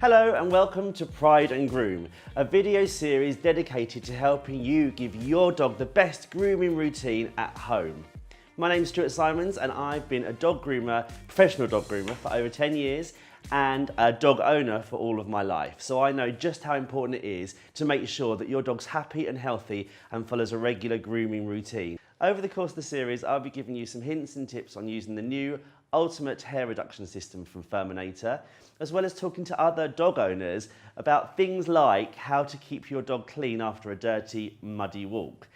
Hello and welcome to Pride and Groom, a video series dedicated to helping you give your dog the best grooming routine at home. My name's Stuart Simons and I've been a dog groomer, professional dog groomer for over 10 years and a dog owner for all of my life. So I know just how important it is to make sure that your dog's happy and healthy and follows a regular grooming routine. Over the course of the series, I'll be giving you some hints and tips on using the new ultimate hair reduction system from FURminator, as well as talking to other dog owners about things like how to keep your dog clean after a dirty, muddy walk.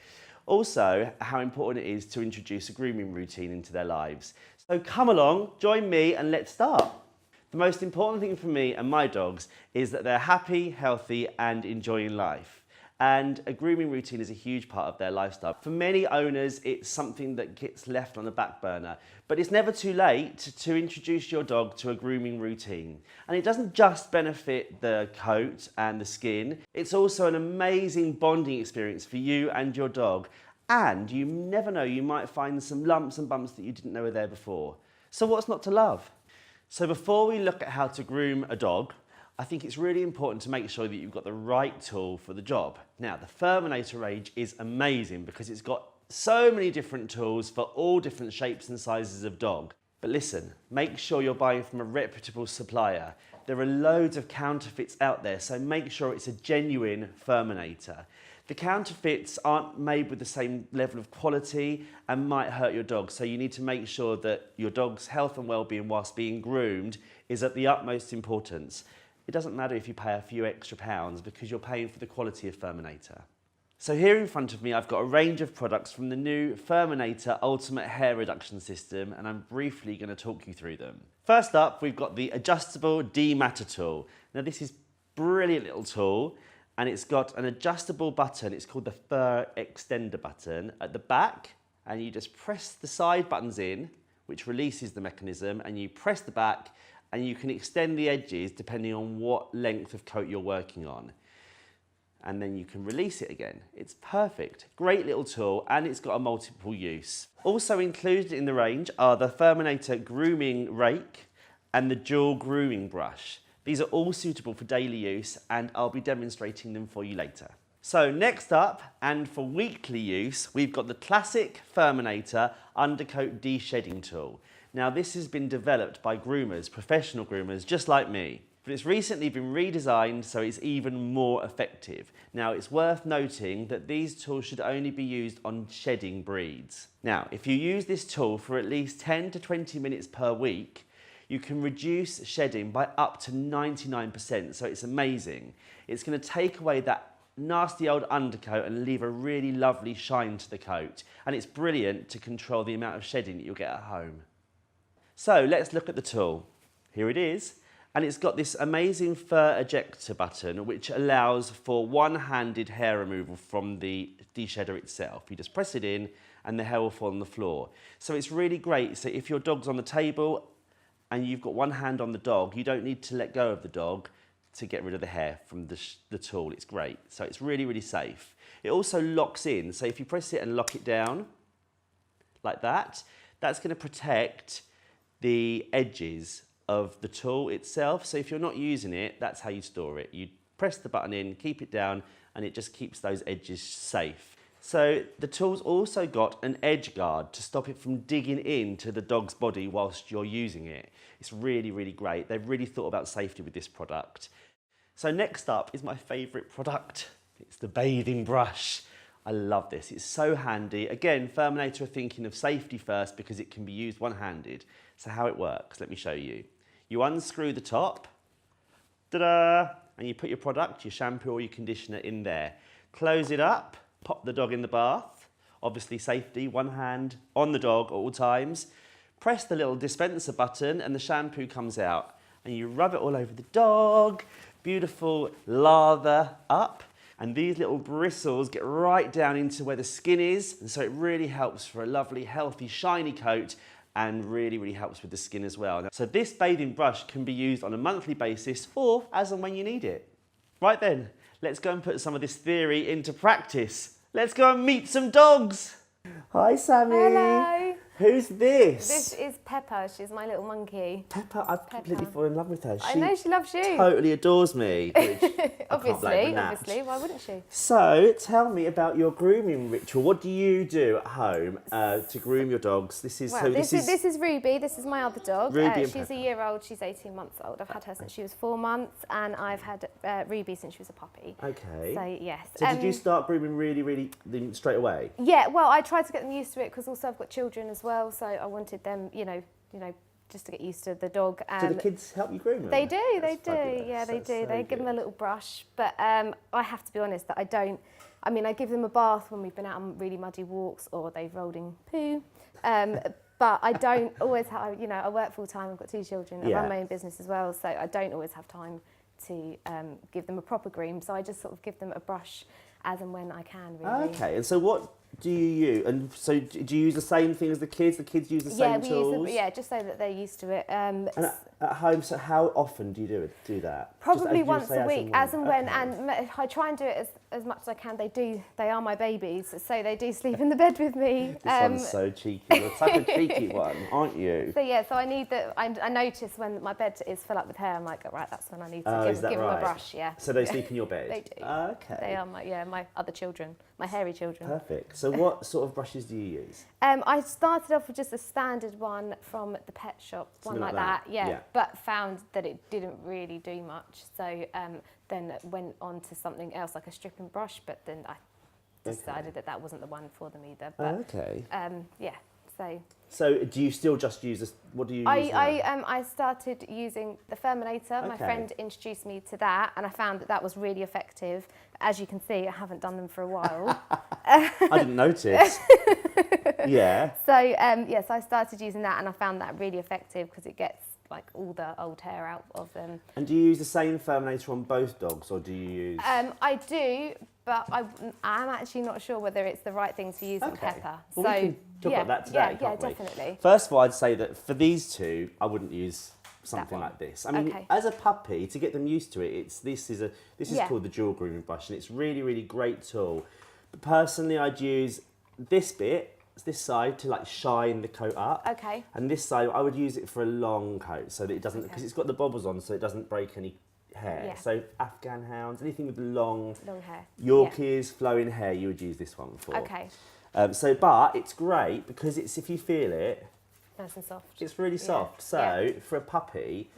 Also, how important it is to introduce a grooming routine into their lives. So come along, join me and let's start. The most important thing for me and my dogs is that they're happy, healthy and enjoying life. And a grooming routine is a huge part of their lifestyle. For many owners, it's something that gets left on the back burner, but it's never too late to introduce your dog to a grooming routine. And it doesn't just benefit the coat and the skin, it's also an amazing bonding experience for you and your dog. And you never know, you might find some lumps and bumps that you didn't know were there before. So what's not to love? So before we look at how to groom a dog, I think it's really important to make sure that you've got the right tool for the job. Now, the FURminator range is amazing because it's got so many different tools for all different shapes and sizes of dog. But listen, make sure you're buying from a reputable supplier. There are loads of counterfeits out there, so make sure it's a genuine FURminator. The counterfeits aren't made with the same level of quality and might hurt your dog, so you need to make sure that your dog's health and well-being whilst being groomed is at the utmost importance. It doesn't matter if you pay a few extra pounds because you're paying for the quality of FURminator. So here in front of me, I've got a range of products from the new FURminator Ultimate Hair Reduction System, and I'm briefly going to talk you through them. First up, we've got the adjustable dematter tool. Now this is a brilliant little tool, and it's got an adjustable button. It's called the Fur Extender button at the back, and you just press the side buttons in, which releases the mechanism, and you press the back, and you can extend the edges depending on what length of coat you're working on. And then you can release it again. It's perfect. Great little tool, and it's got a multiple use. Also included in the range are the FURminator Grooming Rake and the Dual Grooming Brush. These are all suitable for daily use, and I'll be demonstrating them for you later. So next up, and for weekly use, we've got the classic FURminator Undercoat De-shedding tool. Now this has been developed by groomers, professional groomers, just like me. But it's recently been redesigned so it's even more effective. Now it's worth noting that these tools should only be used on shedding breeds. Now if you use this tool for at least 10 to 20 minutes per week, you can reduce shedding by up to 99%, so it's amazing. It's going to take away that nasty old undercoat and leave a really lovely shine to the coat. And it's brilliant to control the amount of shedding that you'll get at home. So let's look at the tool. Here it is. And it's got this amazing fur ejector button, which allows for one-handed hair removal from the de-shedder itself. You just press it in and the hair will fall on the floor. So it's really great. So if your dog's on the table and you've got one hand on the dog, you don't need to let go of the dog to get rid of the hair from the tool. It's great. So it's really, really safe. It also locks in. So if you press it and lock it down like that, that's going to protect the edges of the tool itself. So if you're not using it, that's how you store it. You press the button in, keep it down, and it just keeps those edges safe. So the tool's also got an edge guard to stop it from digging into the dog's body whilst you're using it. It's really, really great. They've really thought about safety with this product. So next up is my favorite product. It's the bathing brush. I love this. It's so handy. Again, FURminator are thinking of safety first because it can be used one-handed. So how it works, let me show you. You unscrew the top, ta-da, and you put your product, your shampoo or your conditioner in there. Close it up, pop the dog in the bath. Obviously safety, one hand on the dog at all times. Press the little dispenser button and the shampoo comes out. And you rub it all over the dog. Beautiful lather up. And these little bristles get right down into where the skin is. And so it really helps for a lovely, healthy, shiny coat and really, really helps with the skin as well. So this bathing brush can be used on a monthly basis or as and when you need it. Right then, let's go and put some of this theory into practice. Let's go and meet some dogs. Hi, Sammy. Hello. Who's this? This is Pepper. She's my little monkey. Pepper, I've completely fallen in love with her. I know, she loves you. Totally adores me. Which Obviously, why wouldn't she? So, tell me about your grooming ritual. What do you do at home to groom your dogs? This is Ruby. This is my other dog. Ruby she's a year old. She's 18 months old. I've had her since she was 4 months, and I've had Ruby since she was a puppy. Okay. So yes. So did you start grooming really straight away? Yeah. Well, I tried to get them used to it because also I've got children as well, so I wanted them, you know, just to get used to the dog. Do the kids help you groom them? They do. They do. Fabulous. Yeah, they do. So they give them a little brush, but I have to be honest that I don't. I mean, I give them a bath when we've been out on really muddy walks or they've rolled in poo. But I don't always have, I work full time, I've got 2 children, I run my own business as well, so I don't always have time to give them a proper groom, so I just sort of give them a brush as and when I can, really. Okay, and so what do you use? And so do you use the same thing as the kids? The kids use the same tools? Just so that they're used to it. And at home, so how often do you do that? Probably once a week, as and when, and I try and do it as much as I can. They are my babies, so they do sleep in the bed with me. This one's so cheeky. You're such a cheeky one, aren't you? So yeah, so I need that. I notice when my bed is full up with hair, I'm like, right, that's when I need to give them a brush. Yeah. So they sleep in your bed. They do. Okay. They are my other children, my hairy children. Perfect. So what sort of brushes do you use? I started off with just a standard one from the pet shop, Something one like that. Yeah. But found that it didn't really do much. So then went on to something else, like a stripping brush, but then I decided that wasn't the one for them either. But, okay. Yeah. So do you still just use this? What do you use now? I started using the FURminator. My friend introduced me to that, and I found that was really effective. As you can see, I haven't done them for a while. I didn't notice. Yeah. So so I started using that, and I found that really effective because it gets like all the old hair out of them. And do you use the same FURminator on both dogs, or do you use? I do, but I'm actually not sure whether it's the right thing to use on Pepper. Well, we can talk about that today, can't we? Definitely. First of all, I'd say that for these two, I wouldn't use something like this. I mean, as a puppy, to get them used to it, this is called the dual grooming brush, and it's really great tool. But personally, I'd use this side to like shine the coat up. Okay. And this side, I would use it for a long coat so that it doesn't, because it's got the bobbles on, so it doesn't break any hair. Yeah. So Afghan hounds, anything with long hair. Yorkies, flowing hair, you would use this one for. Okay. But it's great because if you feel it, nice and soft. it's really soft. So for a puppy,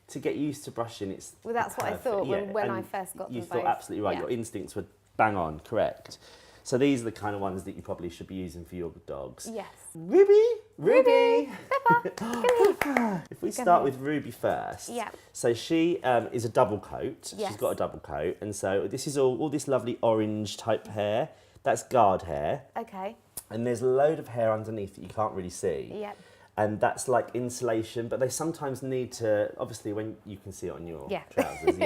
to get used to brushing, it's well, that's perfect. what I thought when I first got them. You thought absolutely right. Yeah. Your instincts were bang on, correct. So these are the kind of ones that you probably should be using for your dogs. Yes. Ruby! Pepper! Come If we start with Ruby first. Yeah. So she is a double coat. Yes. She's got a double coat. And so this is all this lovely orange type hair. That's guard hair. Okay. And there's a load of hair underneath that you can't really see. Yeah. And that's like insulation, but they sometimes need to, obviously when you can see it on your trousers,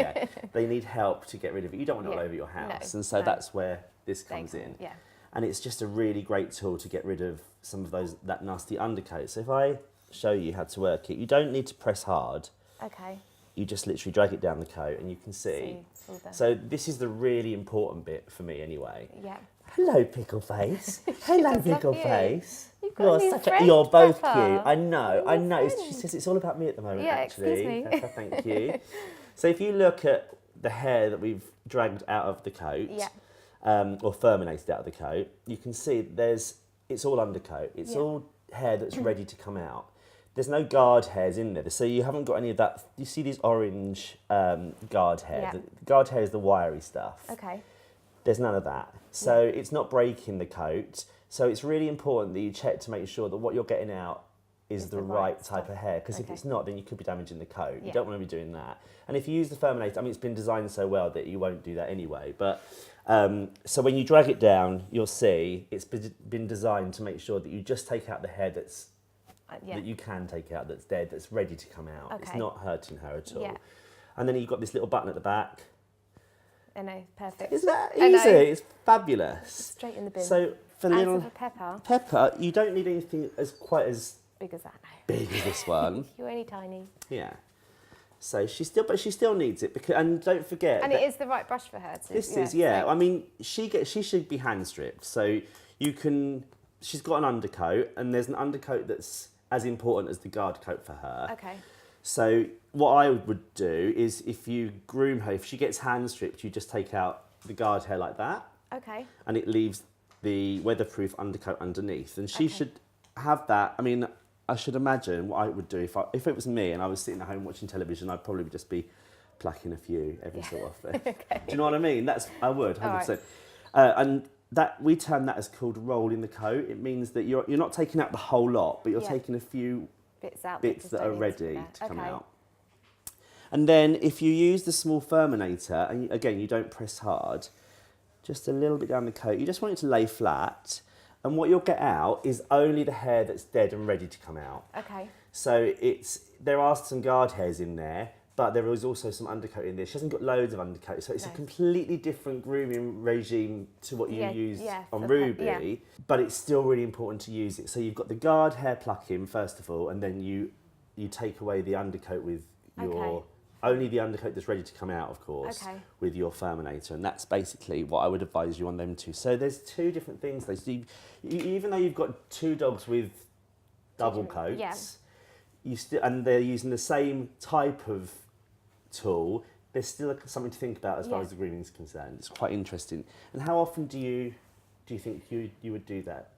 they need help to get rid of it. You don't want it all over your house. No, and so that's where this comes in. Yeah. And it's just a really great tool to get rid of some of that nasty undercoat. So if I show you how to work it, you don't need to press hard. Okay. You just literally drag it down the coat and you can see. So this is the really important bit for me anyway. Yeah. Hello, Pickle Face. Hello, Pickle Face. You're both Pepper. cute. I know. She says it's all about me at the moment, actually. Excuse me. Pepper, thank you. So if you look at the hair that we've dragged out of the coat, or FURminated out of the coat, you can see it's all undercoat. It's all hair that's ready to come out. There's no guard hairs in there, so you haven't got any of that. You see these orange guard hair. Yeah. The guard hair is the wiry stuff. Okay. There's none of that. So it's not breaking the coat. So it's really important that you check to make sure that what you're getting out is the right type of hair. Because if it's not, then you could be damaging the coat. You don't want to be doing that. And if you use the FURminator, I mean, it's been designed so well that you won't do that anyway. But so when you drag it down, you'll see it's been designed to make sure that you just take out the hair that's that you can take out, that's dead, that's ready to come out. Okay. It's not hurting her at all. Yeah. And then you've got this little button at the back. I know, perfect. Isn't that easy? It's fabulous. Straight in the bin. So for little Pepper, you don't need anything quite as big as that now. Big as this one. You're only tiny. Yeah. So she still needs it because, and don't forget. And it is the right brush for her too. This is I mean, she should be hand stripped, so you can she's got an undercoat, and there's an undercoat that's as important as the guard coat for her. Okay. So what I would do is, if you groom her, if she gets hand stripped, you just take out the guard hair like that. Okay. And it leaves the weatherproof undercoat underneath. And she should have that. I mean, I should imagine what I would do if it was me and I was sitting at home watching television, I'd probably just be plucking a few every so often. Okay. Do you know what I mean? I would, 100%. Right. And that we term that as called rolling the coat. It means that you're not taking out the whole lot, but you're taking a few bits that are ready to come out. And then if you use the small FURminator, and again, you don't press hard, just a little bit down the coat, you just want it to lay flat. And what you'll get out is only the hair that's dead and ready to come out. Okay. So there are some guard hairs in there, but there is also some undercoat in there. She hasn't got loads of undercoat, so it's a completely different grooming regime to what you use on Ruby, but it's still really important to use it. So you've got the guard hair plucking, first of all, and then you take away the undercoat with your... Only the undercoat that's ready to come out, of course, with your FURminator, and that's basically what I would advise you on them too. So there's two different things. Even though you've got two dogs with double coats, and they're using the same type of tool, there's still something to think about as far as the grooming is concerned. It's quite interesting. And how often do you think you would do that?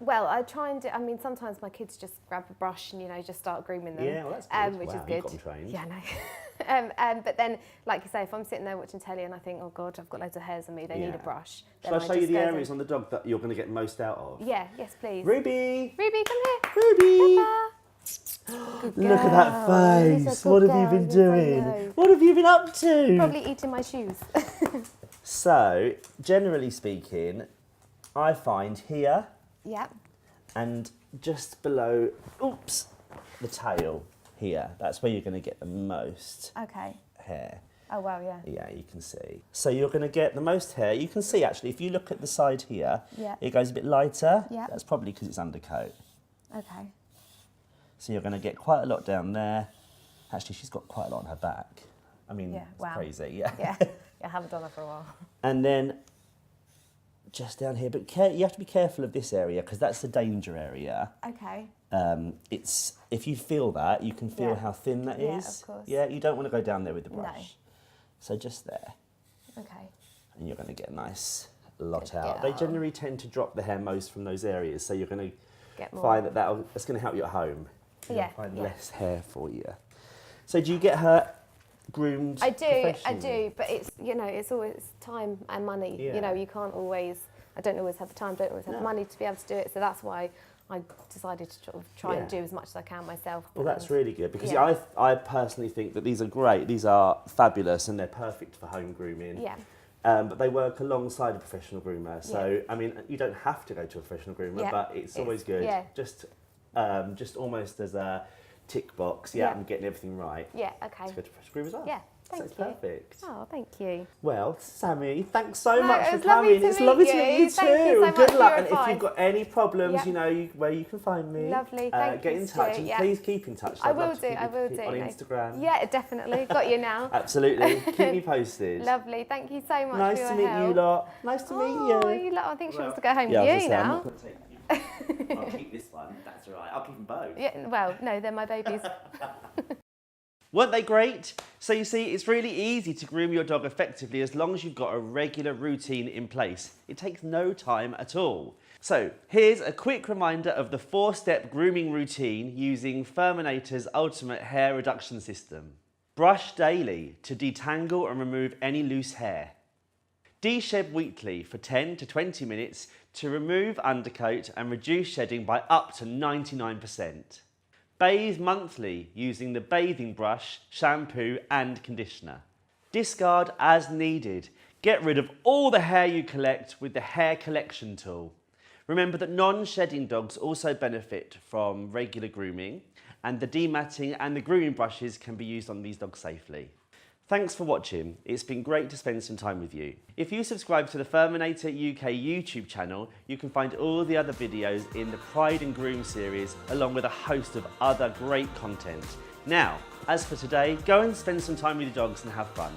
Well, I try and do. I mean, sometimes my kids just grab a brush and just start grooming them. Yeah, well, that's good. Which is good. You've got them trained. Yeah, I know. But then, like you say, if I'm sitting there watching telly and I think, oh God, I've got loads of hairs on me, they need a brush. Shall I show you the areas on the dog that you're going to get most out of? Yeah, yes, please. Ruby! Ruby, come here. Ruby! Peppa. Look at that face. What have you been doing? What have you been up to? Probably eating my shoes. So, generally speaking, I find here and just below, the tail here. That's where you're going to get the most hair. Oh, wow, yeah. Yeah, you can see. So you're going to get the most hair. You can see, actually, if you look at the side here, it goes a bit lighter. Yeah. That's probably because it's undercoat. Okay. So you're going to get quite a lot down there. Actually, she's got quite a lot on her back. I mean, it's crazy, Yeah, I haven't done that for a while. And then just down here, but you have to be careful of this area because that's the danger area. Okay. If you feel that, you can feel how thin that is. Yeah, of course. Yeah, you don't want to go down there with the brush. No. So just there. Okay. And you're going to get a nice lot out. They generally tend to drop the hair most from those areas, so you're going to find that's going to help you at home. You'll find less hair for you. So do you get her groomed? I do, but it's always time and money. Yeah. You can't always. I don't always have the time, don't always have the money to be able to do it. So that's why I decided to sort of try and do as much as I can myself. Well, that's really good because I personally think that these are great. These are fabulous and they're perfect for home grooming. Yeah. But they work alongside a professional groomer. So, I mean, you don't have to go to a professional groomer, but it's always good. Yeah. Just almost as a tick box. Yeah, I'm getting everything right. Yeah, okay. To go to professional groomer as well. Yeah. Thank you. Perfect. Oh, thank you. Well, Sammy, thanks so much for coming. It's lovely to meet you too. Thank you so much Good for luck. your And if you've got any problems, you know where you can find me. Lovely. Thank you. Get in touch and please keep in touch. I will do. On Instagram. Yeah, definitely. Got you now. Absolutely. Keep me posted. Lovely. Thank you so much. Nice to meet you lot. Nice to meet you. I think she wants to go home with you now. I'll keep this one. That's all right. I'll keep them both. Yeah. Well, no, they're my babies. Weren't they great? So you see, it's really easy to groom your dog effectively as long as you've got a regular routine in place. It takes no time at all. So here's a quick reminder of the 4-step grooming routine using FURminator's ultimate hair reduction system. Brush daily to detangle and remove any loose hair. Deshed weekly for 10 to 20 minutes to remove undercoat and reduce shedding by up to 99%. Bathe monthly using the bathing brush, shampoo and conditioner. Discard as needed. Get rid of all the hair you collect with the hair collection tool. Remember that non-shedding dogs also benefit from regular grooming, and the dematting and the grooming brushes can be used on these dogs safely. Thanks for watching. It's been great to spend some time with you. If you subscribe to the FURminator UK YouTube channel, you can find all the other videos in the Pride and Groom series, along with a host of other great content. Now, as for today, go and spend some time with your dogs and have fun.